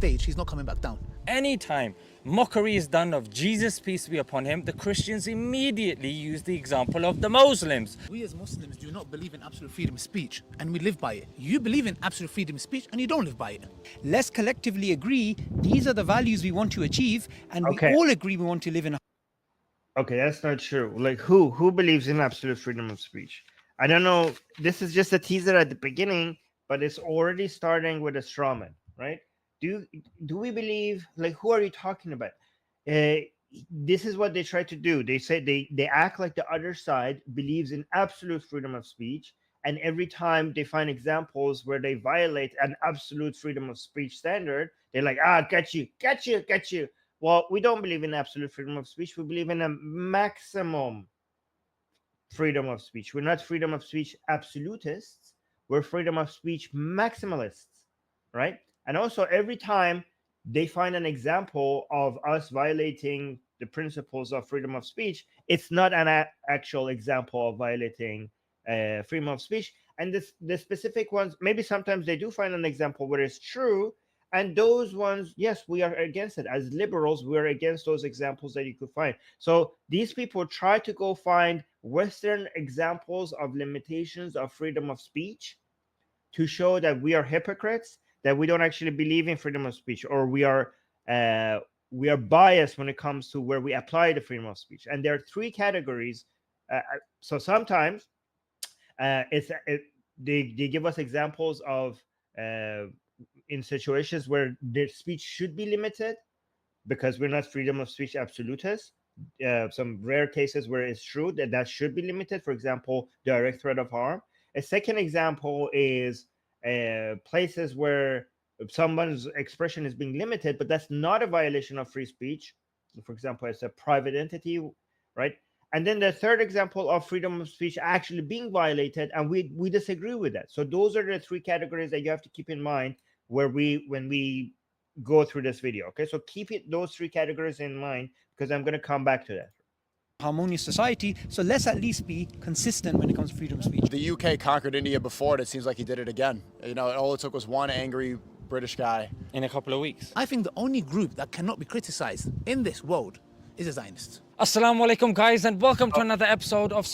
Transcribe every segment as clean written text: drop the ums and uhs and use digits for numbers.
stage, he's not coming back down. Anytime mockery is done of Jesus, peace be upon him, the Christians immediately use the example of the Muslims. We as Muslims do not believe in absolute freedom of speech, and we live by it. You believe in absolute freedom of speech, and you don't live by it. Let's collectively agree these are the values we want to achieve, and we all agree we want to live in a... Okay, that's not true. Like, who believes in absolute freedom of speech? I don't know. This is just a teaser at the beginning, but it's already starting with a straw man, right? Do we believe, like, who are you talking about? This is what they try to do. They say they act like the other side believes in absolute freedom of speech, and every time they find examples where they violate an absolute freedom of speech standard, they're like, got you. Well, we don't believe in absolute freedom of speech. We believe in a maximum freedom of speech. We're not freedom of speech absolutists. We're freedom of speech maximalists, right? And also, every time they find an example of us violating the principles of freedom of speech, it's not an actual example of violating freedom of speech. And the specific ones, maybe sometimes they do find an example where it's true. And those ones, yes, we are against it. As liberals, we're against those examples that you could find. So these people try to go find Western examples of limitations of freedom of speech to show that we are hypocrites, that we don't actually believe in freedom of speech, or we are biased when it comes to where we apply the freedom of speech. And there are three categories. So sometimes they give us examples of in situations where their speech should be limited because we're not freedom of speech absolutists. Some rare cases where it's true that should be limited. For example, direct threat of harm. A second example is places where someone's expression is being limited, but that's not a violation of free speech. For example, it's a private entity, right? And then the third example of freedom of speech actually being violated, and we disagree with that. So those are the three categories that you have to keep in mind when we go through this video. Okay, so keep those three categories in mind, because I'm going to come back to that. Harmonious society, so let's at least be consistent when it comes to freedom of speech. The UK conquered India before, and it seems like he did it again. You know, all it took was one angry British guy. In a couple of weeks. I think the only group that cannot be criticized in this world is the Zionists. Assalamu alaikum, guys, and welcome to another episode of...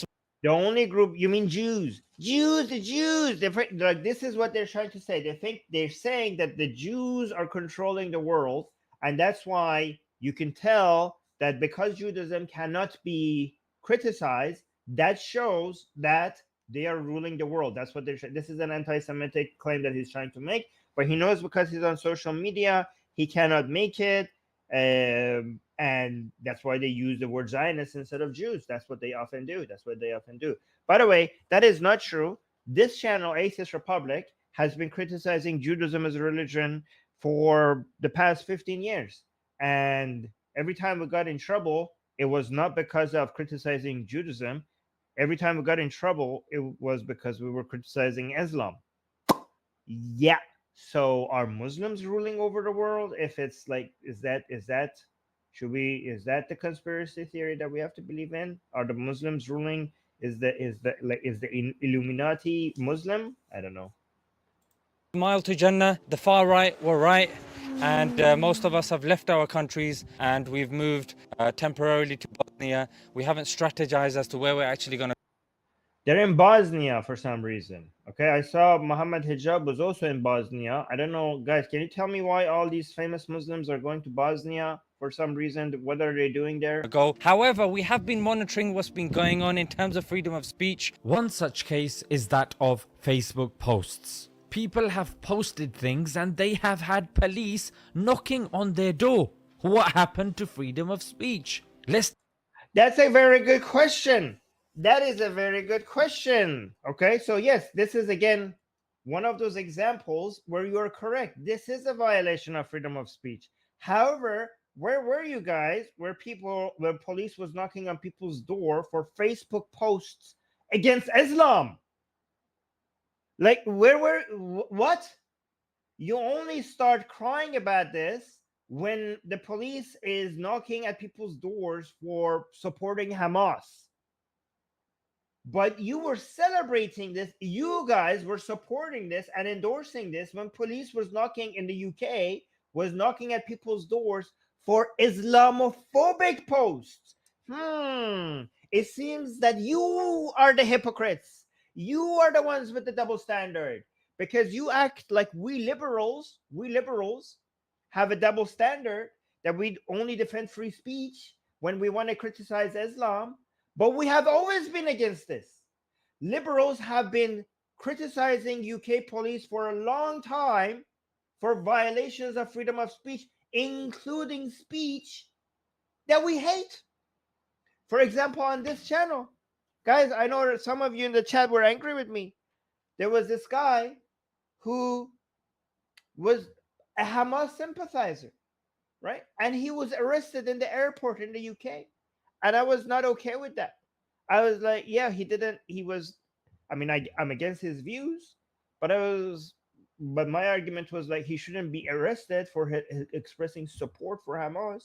The only group, you mean Jews? The Jews. Like, this is what they're trying to say. They're saying that the Jews are controlling the world, and that's why you can tell that because Judaism cannot be criticized, that shows that they are ruling the world. That's what they're saying. This is an anti-Semitic claim that he's trying to make, but he knows because he's on social media, he cannot make it. And that's why they use the word Zionist instead of Jews. That's what they often do. By the way, that is not true. This channel, Atheist Republic, has been criticizing Judaism as a religion for the past 15 years. And every time we got in trouble, it was not because of criticizing Judaism. Every time we got in trouble, it was because we were criticizing Islam. Yeah. So are Muslims ruling over the world? If it's like, is that the conspiracy theory that we have to believe in? Are the Muslims ruling? Is the Illuminati Muslim? I don't know. Mile to Jannah, the far right were right, and most of us have left our countries and we've moved temporarily to Bosnia. We haven't strategized as to where we're actually going to... They're in Bosnia for some reason. Okay, I saw Muhammad Hijab was also in Bosnia. I don't know, guys, can you tell me why all these famous Muslims are going to Bosnia for some reason? What are they doing there? However, we have been monitoring what's been going on in terms of freedom of speech. One such case is that of Facebook posts. People have posted things and they have had police knocking on their door. What happened to freedom of speech? That's a very good question. That is a very good question. Okay, so yes, this is again one of those examples where you are correct. This is a violation of freedom of speech. However, where were you guys where police was knocking on people's door for Facebook posts against Islam? Like, what? You only start crying about this when the police is knocking at people's doors for supporting Hamas. But you were celebrating this. You guys were supporting this and endorsing this when police was knocking in the UK was knocking at people's doors for Islamophobic posts. It seems that you are the hypocrites. You are the ones with the double standard, because you act like we liberals have a double standard, that we only defend free speech when we want to criticize Islam. But we have always been against this. Liberals have been criticizing UK police for a long time for violations of freedom of speech, including speech that we hate. For example, on this channel, guys, I know some of you in the chat were angry with me. There was this guy who was a Hamas sympathizer, right? And he was arrested in the airport in the UK. And I was not okay with that. I was like, yeah, I'm against his views, but my argument was like, he shouldn't be arrested for expressing support for Hamas.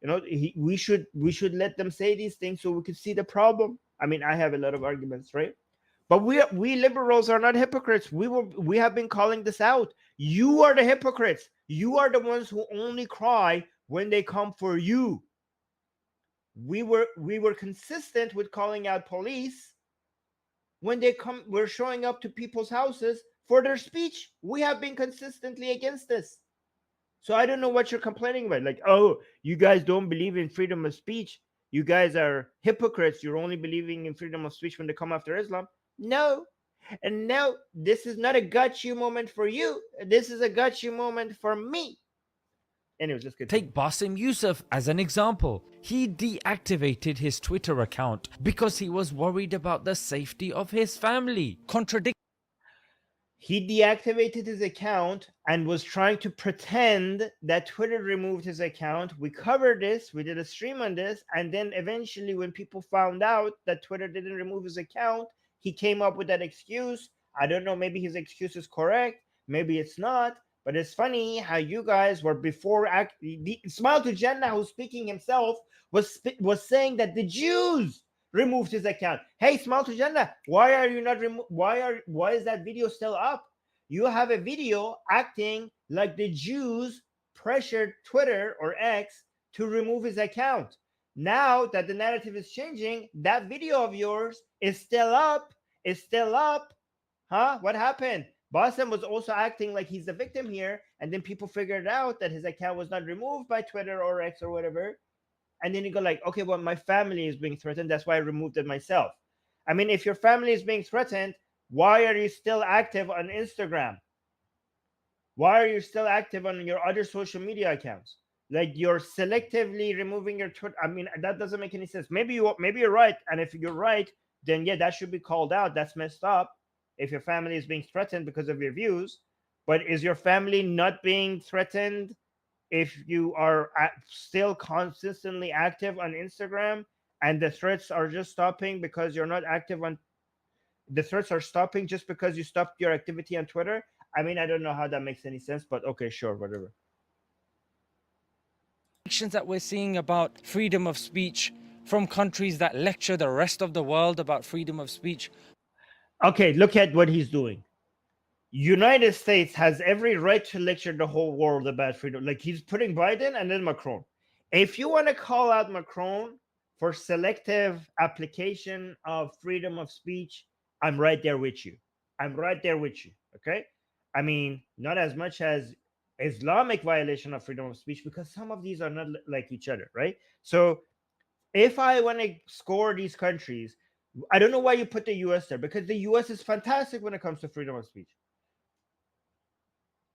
You know, we should let them say these things so we could see the problem. I mean, I have a lot of arguments, right? But we liberals are not hypocrites. We have been calling this out. You are the hypocrites. You are the ones who only cry when they come for you. We were consistent with calling out police when we're showing up to people's houses for their speech. We have been consistently against this. So I don't know what you're complaining about. Like, oh, you guys don't believe in freedom of speech. You guys are hypocrites. You're only believing in freedom of speech when they come after Islam. No. And now this is not a got you moment for you. This is a got you moment for me. Anyways, let's get Take Basim Youssef as an example. He deactivated his Twitter account because he was worried about the safety of his family. Contradicts. He deactivated his account and was trying to pretend that Twitter removed his account. We covered this, we did a stream on this, and then eventually when people found out that Twitter didn't remove his account, he came up with that excuse. I don't know, maybe his excuse is correct, maybe it's not, but it's funny how you guys were before Smile to Jannah, who's speaking himself, was saying that the Jews removed his account. Hey, Smile to Jannah, why are you not why is that video still up? You have a video acting like the Jews pressured Twitter or X to remove his account. Now that the narrative is changing, that video of yours is still up. It's still up. Huh? What happened? Basim was also acting like he's the victim here, and then people figured out that his account was not removed by Twitter or X or whatever. And then you go like, okay, well, my family is being threatened. That's why I removed it myself. I mean, if your family is being threatened, why are you still active on Instagram? Why are you still active on your other social media accounts? Like, you're selectively removing your Twitter. I mean, that doesn't make any sense. Maybe you're right. And if you're right, then yeah, that should be called out. That's messed up if your family is being threatened because of your views. But is your family not being threatened if you are still consistently active on Instagram, and the threats are just stopping because you're not active on the threats are stopping just because you stopped your activity on Twitter? I mean, I don't know how that makes any sense, but okay, sure, whatever. That we're seeing about freedom of speech from countries that lecture the rest of the world about freedom of speech. Okay, look at what he's doing. United States has every right to lecture the whole world about freedom. Like, he's putting Biden and then Macron. If you want to call out Macron for selective application of freedom of speech, I'm right there with you. Okay? I mean, not as much as Islamic violation of freedom of speech, because some of these are not like each other, right? So if I want to score these countries, I don't know why you put the US there, because the US is fantastic when it comes to freedom of speech.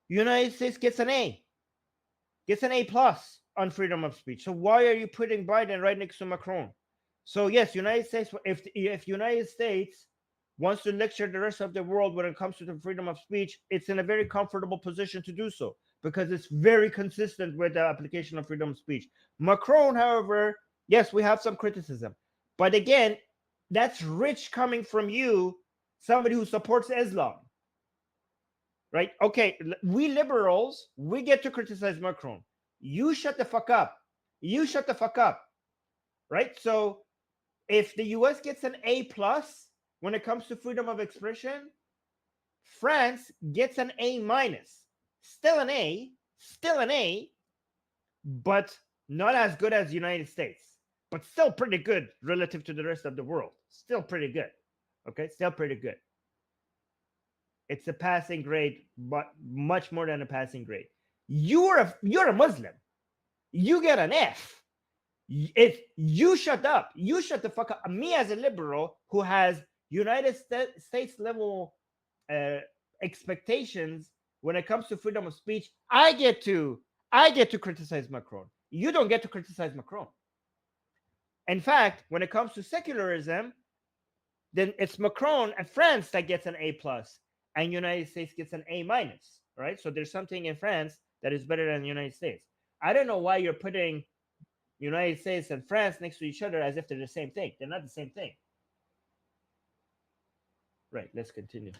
United States gets an A plus on freedom of speech. So why are you putting Biden right next to Macron? So yes, United States, if United States wants to lecture the rest of the world when it comes to the freedom of speech, it's in a very comfortable position to do so, because it's very consistent with the application of freedom of speech. Macron, however, yes, we have some criticism, but again, that's rich coming from you, somebody who supports Islam. Right? Okay, we liberals, we get to criticize Macron. You shut the fuck up. Right? So if the US gets an A plus when it comes to freedom of expression, France gets an A minus. Still an A, still an A, but not as good as the United States, but still pretty good relative to the rest of the world. Still pretty good. Okay, still pretty good. It's a passing grade, but much more than a passing grade. You're a Muslim. You get an F. If you shut up, you shut the fuck up. Me as a liberal who has United States level expectations when it comes to freedom of speech, I get to criticize Macron. You don't get to criticize Macron. In fact, when it comes to secularism, then it's Macron and France that gets an A plus, and United States gets an A minus. Right? So there's something in France that is better than the United States. I don't know why you're putting United States and France next to each other as if they're the same thing. They're not the same thing. Right, let's continue.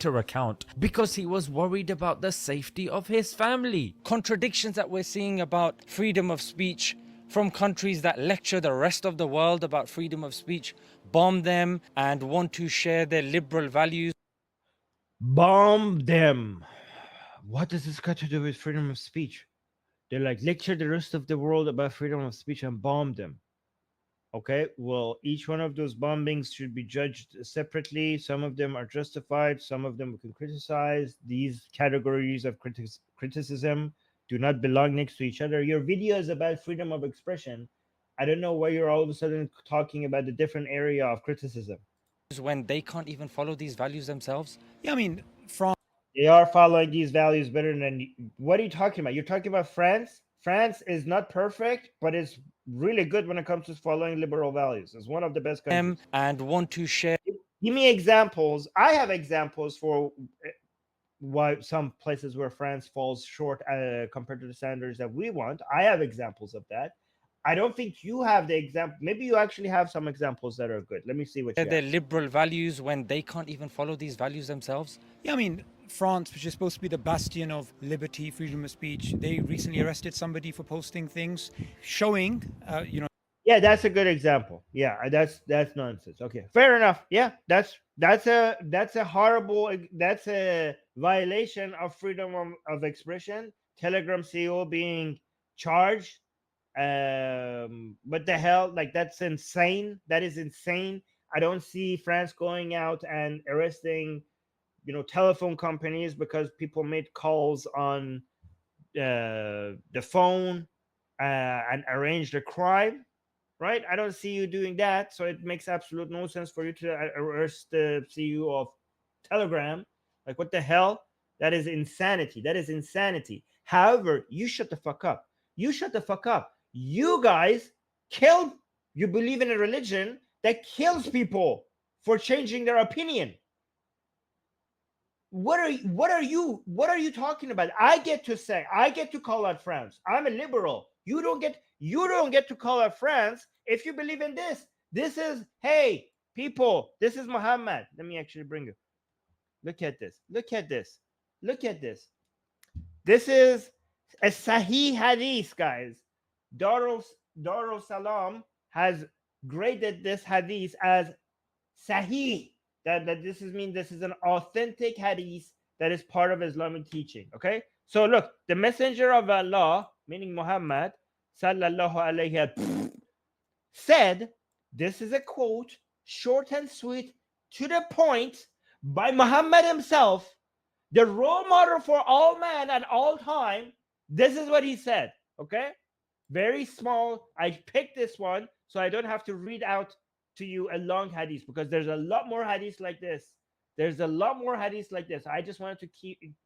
Account because he was worried about the safety of his family. Contradictions that we're seeing about freedom of speech from countries that lecture the rest of the world about freedom of speech, bomb them, and want to share their liberal values. Bomb them. What does this got to do with freedom of speech? They're like, lecture the rest of the world about freedom of speech and bomb them. Okay, well, each one of those bombings should be judged separately. Some of them are justified. Some of them we can criticize. These categories of criticism do not belong next to each other. Your video is about freedom of expression. I don't know why you're all of a sudden talking about the different area of criticism. When they can't even follow these values themselves. Yeah, I mean, France. They are following these values better than. What are you talking about? You're talking about France? France is not perfect, but it's really good when it comes to following liberal values. It's one of the best countries. And want to share. Give me examples. I have examples for why some places where France falls short compared to the standards that we want. I have examples of that. I don't think you have the example. Maybe you actually have some examples that are good. Let me see what you their have. liberal values when they can't even follow these values themselves. Yeah, I mean, France, which is supposed to be the bastion of liberty, freedom of speech, they recently arrested somebody for posting things showing, Yeah, that's a good example. Yeah, that's nonsense. Okay, fair enough. Yeah, that's a horrible. That's a violation of freedom of expression. Telegram CEO being charged. What the hell? Like, that's insane. That is insane. I don't see France going out and arresting, telephone companies because people made calls on the phone and arranged a crime, right? I don't see you doing that. So it makes absolute no sense for you to arrest the CEO of Telegram. Like, what the hell? That is insanity. That is insanity. However, you shut the fuck up. You shut the fuck up. You guys you believe in a religion that kills people for changing their opinion. What are you talking about? I get to call out France. I'm a liberal. You don't get to call out France if you believe in this. This is, hey, people, this is Muhammad. Let me actually bring you. Look at this. Look at this. Look at this. This is a Sahih Hadith, guys. Darul Salam has graded this hadith as Sahih. That this is an authentic hadith that is part of Islamic teaching. Okay, so look, the Messenger of Allah, meaning Muhammad, sallallahu alaihi, said, this is a quote, short and sweet, to the point, by Muhammad himself, the role model for all men at all time. This is what he said. Okay, very small. I picked this one so I don't have to read out to you a long hadith, because there's a lot more hadiths like this. There's a lot more hadiths like this. I just wanted to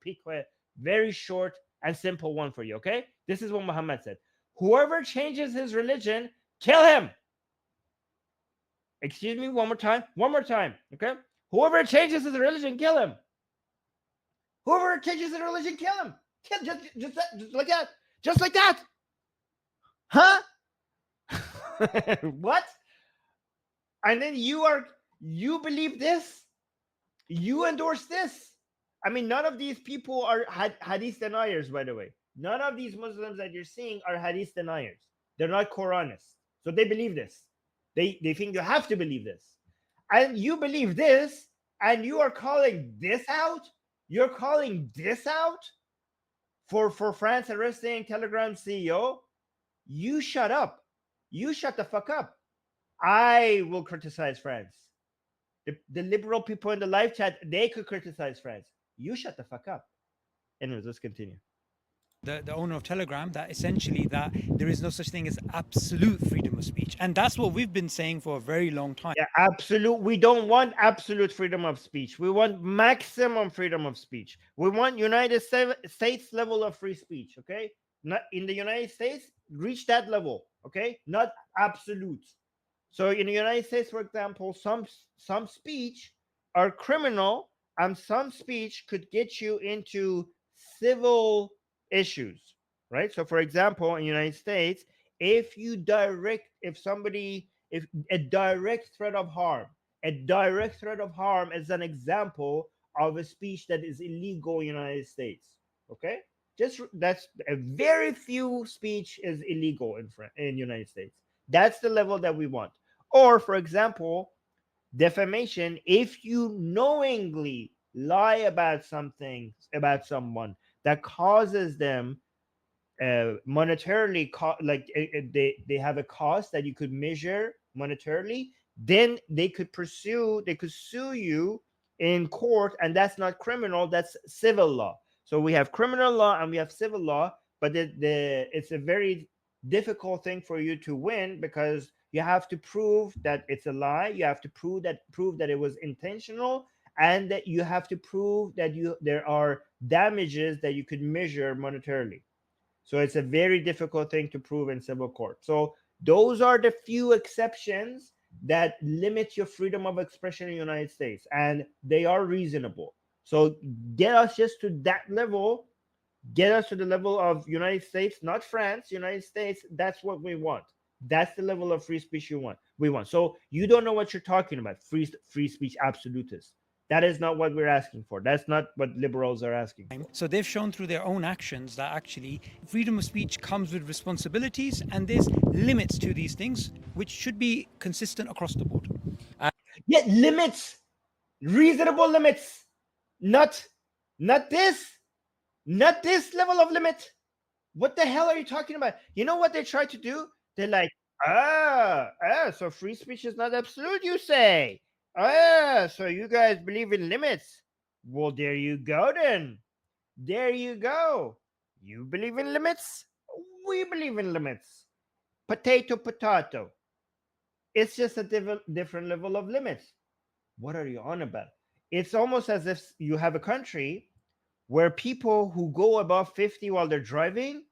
pick a very short and simple one for you. Okay, this is what Muhammad said: whoever changes his religion, kill him. Excuse me, one more time. Okay, whoever changes his religion, kill him. Whoever changes his religion, kill him. Just like that. Just like that. Huh? What? And then you believe this? You endorse this? I mean, none of these people are hadith deniers, by the way. None of these Muslims that you're seeing are hadith deniers. They're not Quranists. So they believe this. They think you have to believe this. And you believe this, and you are calling this out? You're calling this out? For France arresting Telegram CEO, you shut up. You shut the fuck up. I will criticize France. The liberal people in the live chat, they could criticize France. You shut the fuck up. Anyways, let's continue. The owner of Telegram, that essentially that there is no such thing as absolute freedom of speech, and that's what we've been saying for a very long time. Yeah, absolute. We don't want absolute freedom of speech. We want maximum freedom of speech. We want United States level of free speech. Okay, not in the United States, reach that level. Okay, not absolute. So in the United States, for example, some speech are criminal, and some speech could get you into civil issues, right? So, for example, in the United States, if a direct threat of harm, is an example of a speech that is illegal in the United States. Okay, that's a very few speech is illegal in the United States. That's the level that we want. Or, for example, defamation, if you knowingly lie about something about someone that causes them monetarily, they have a cost that you could measure monetarily, then they could sue you in court, and that's not criminal, that's civil law. So we have criminal law and we have civil law, but it's a very difficult thing for you to win, because you have to prove that it's a lie, you have to prove that it was intentional, and that you have to prove that there are damages that you could measure monetarily. So it's a very difficult thing to prove in civil court. So those are the few exceptions that limit your freedom of expression in the United States, and they are reasonable. So get us just to that level, get us to the level of United States, not France, United States. That's what we want. That's the level of free speech we want. So you don't know what you're talking about, free speech absolutists. That is not what we're asking for. That's not what liberals are asking for. So they've shown through their own actions that actually freedom of speech comes with responsibilities, and there's limits to these things, which should be consistent across the board. Yeah, limits, reasonable limits, not this level of limit. What the hell are you talking about? You know what they try to do? They're like, so free speech is not absolute, you say? So you guys believe in limits? Well, there you go then. There you go. You believe in limits? We believe in limits. Potato, potato. It's just a different level of limits. What are you on about? It's almost as if you have a country where people who go above 50 while they're driving,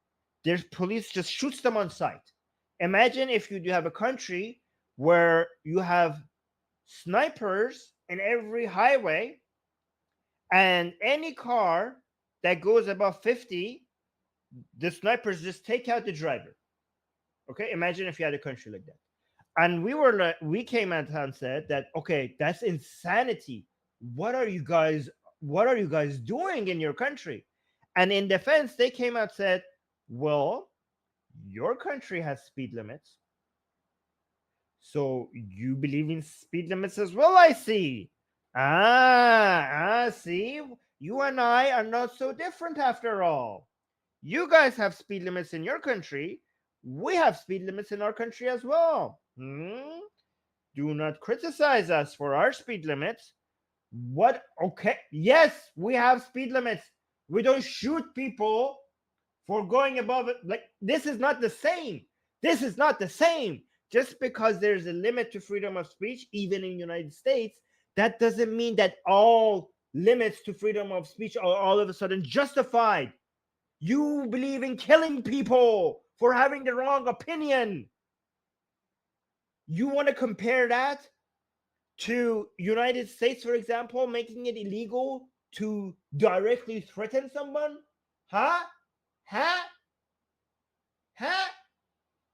there's police just shoots them on sight. Imagine if you do have a country where you have snipers in every highway, and any car that goes above 50, the snipers just take out the driver. Okay, imagine if you had a country like that. And we came out and said that, okay, that's insanity. What are you guys doing in your country? And in defense, they came out and said, well, your country has speed limits, so you believe in speed limits as well, I see. See, you and I are not so different after all. You guys have speed limits in your country. We have speed limits in our country as well. Do not criticize us for our speed limits. What? Okay, yes, we have speed limits. We don't shoot people for going above it. Like, this is not the same. This is not the same. Just because there's a limit to freedom of speech, even in the United States, that doesn't mean that all limits to freedom of speech are all of a sudden justified. You believe in killing people for having the wrong opinion. You want to compare that to United States, for example, making it illegal to directly threaten someone? Huh?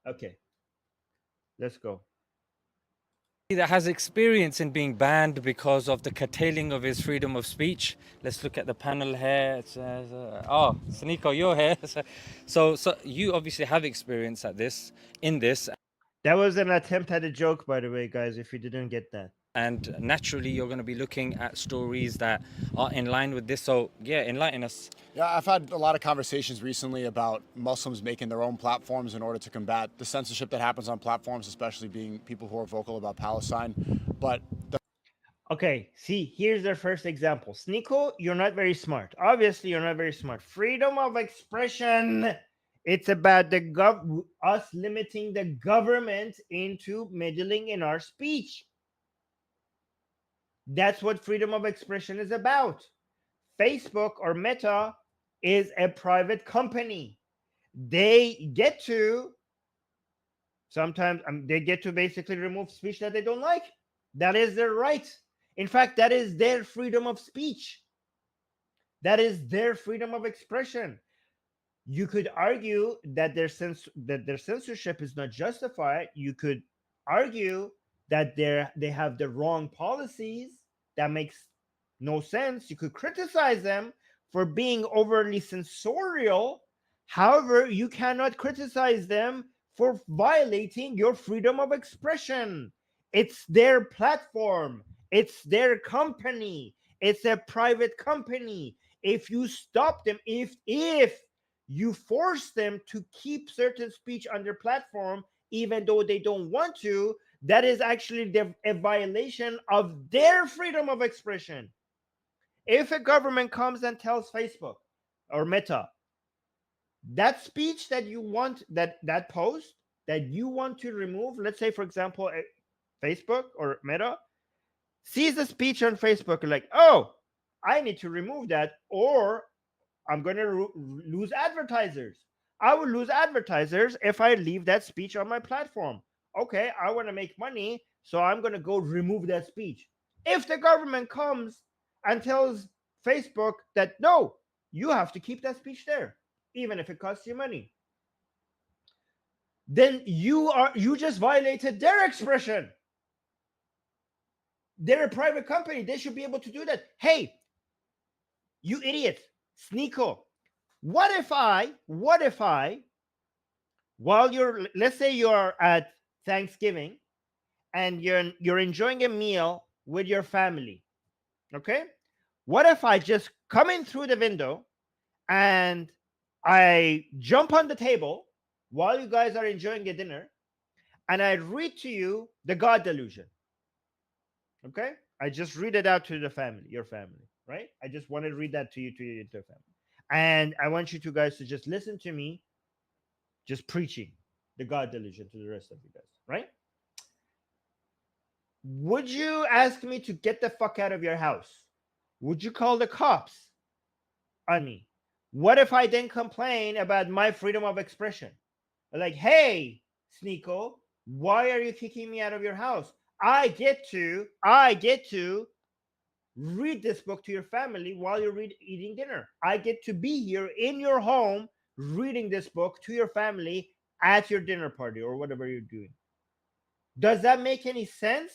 Okay. Let's go. That has experience in being banned because of the curtailing of his freedom of speech. Let's look at the panel here. It says, Saniko, you're here. So you obviously have experience in this. That was an attempt at a joke, by the way, guys, if you didn't get that. and naturally you're going to be looking at stories that are in line with this. So yeah, enlighten us. Yeah, I've had a lot of conversations recently about Muslims making their own platforms in order to combat the censorship that happens on platforms, especially being people who are vocal about Palestine. But Okay, see, here's their first example. Sneeko, you're not very smart. Obviously, you're not very smart. Freedom of expression. It's about us limiting the government into meddling in our speech. That's what freedom of expression is about. Facebook or Meta is a private company. They get to sometimes they get to basically remove speech that they don't like. That is their right. In fact, that is their freedom of speech. That is their freedom of expression. You could argue that their censorship is not justified. You could argue that they have the wrong policies. That makes no sense. You could criticize them for being overly censorial. However, you cannot criticize them for violating your freedom of expression. It's their platform. It's their company. It's a private company. If you stop them, if you force them to keep certain speech on their platform, even though they don't want to, that is actually a violation of their freedom of expression. If a government comes and tells Facebook or Meta, that speech that you want, that post that you want to remove, let's say, for example, Facebook or Meta sees a speech on Facebook, like, oh, I need to remove that, or I'm going to lose advertisers. I will lose advertisers if I leave that speech on my platform. Okay, I want to make money, so I'm going to go remove that speech. If the government comes and tells Facebook that no, you have to keep that speech there, even if it costs you money, then you just violated their expression. They're a private company. They should be able to do that. Hey, you idiot, Sneeko. What if I, while let's say you're at Thanksgiving and you're enjoying a meal with your family, okay? What if I just come in through the window and I jump on the table while you guys are enjoying your dinner and I read to you the God delusion? Okay? I just read it out to the family, your family, right? I just want to read that to your family. And I want you two guys to just listen to me just preaching the God delusion to the rest of you guys, right? Would you ask me to get the fuck out of your house? Would you call the cops on me? What if I then complain about my freedom of expression? Like, hey, Sneeko, why are you kicking me out of your house? I get to read this book to your family while you're eating dinner. I get to be here in your home reading this book to your family at your dinner party or whatever you're doing. Does that make any sense?